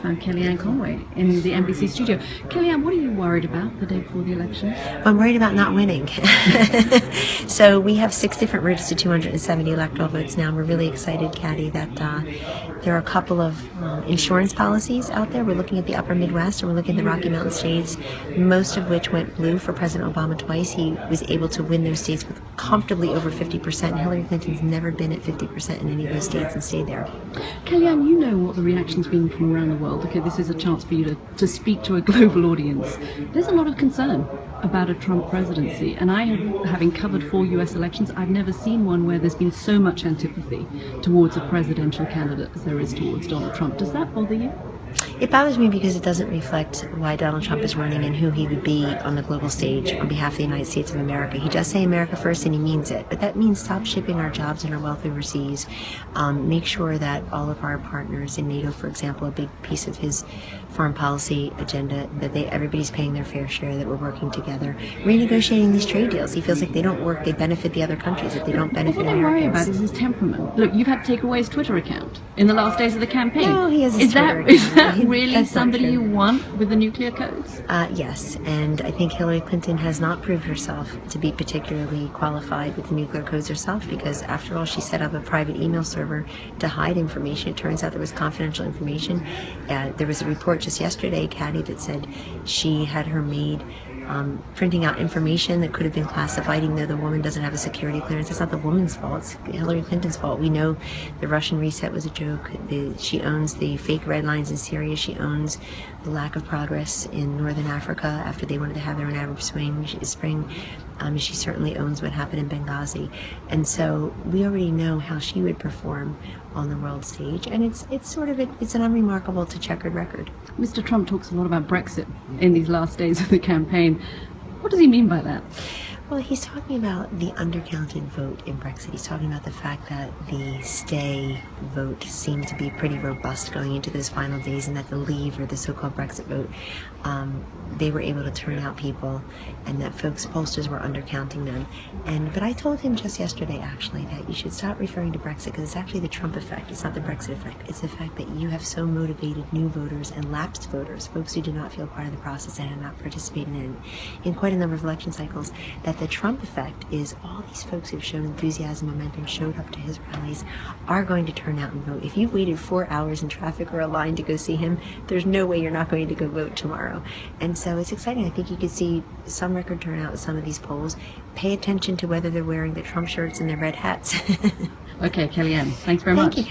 found Kellyanne Conway in the NBC studio. Kellyanne, what are you worried about the day before the election? I'm worried about not winning. So we have 6 different routes to 270 electoral votes now. We're really excited, Caddy, that there are a couple of insurance policies out there. We're looking at the upper Midwest and we're looking at the Rocky Mountain states, most of which went blue for President Obama twice. He was able to win those states with comfortably over 50%. Hillary Clinton's never been at 50% in any of those states and stayed there. Kellyanne, you know what the reaction's been from around the world. Okay, this is a chance for you to speak to a global audience. There's a lot of concern about a Trump presidency, and having covered 4 US elections, I've never seen one where there's been so much antipathy towards a presidential candidate as there is towards Donald Trump. Does that bother you? It bothers me because it doesn't reflect why Donald Trump is running and who he would be on the global stage on behalf of the United States of America. He does say America first and he means it, but that means stop shipping our jobs and our wealth overseas. Make sure that all of our partners in NATO, for example, a big piece of his foreign policy agenda, that everybody's paying their fair share, that we're working together, renegotiating these trade deals. He feels like they don't work, they benefit the other countries, that they don't benefit Americans. Americans. What I worry about is his temperament. Look, you've had to take away his Twitter account in the last days of the campaign. No, he has his Twitter account. Is that really somebody you want with the nuclear codes? Yes, and I think Hillary Clinton has not proved herself to be particularly qualified with the nuclear codes herself, because after all, she set up a private email server to hide information. It turns out there was confidential information. There was a report just yesterday, Caddy, that said she had her maid printing out information that could have been classified, even though the woman doesn't have a security clearance. It's not the woman's fault, it's Hillary Clinton's fault. We know the Russian reset was a joke. She owns the fake red lines in Syria. She owns the lack of progress in northern Africa after they wanted to have their own Arab Spring. She certainly owns what happened in Benghazi. And so we already know how she would perform on the world stage, and it's an unremarkable to checkered record. Mr. Trump talks a lot about Brexit in these last days of the campaign. What does he mean by that? Well, he's talking about the undercounted vote in Brexit. He's talking about the fact that the stay vote seemed to be pretty robust going into those final days, and that the leave, or the so-called Brexit vote, they were able to turn out people, and that pollsters were undercounting them. But I told him just yesterday, actually, that you should stop referring to Brexit, because it's actually the Trump effect. It's not the Brexit effect. It's the fact that you have so motivated new voters and lapsed voters, folks who did not feel part of the process and have not participated in quite a number of election cycles, that the Trump effect is all these folks who've shown enthusiasm, momentum, showed up to his rallies, are going to turn out and vote. If you've waited 4 hours in traffic or a line to go see him, there's no way you're not going to go vote tomorrow. And so it's exciting. I think you could see some record turnout in some of these polls. Pay attention to whether they're wearing the Trump shirts and their red hats. Okay, Kellyanne, thanks very much. Thank you.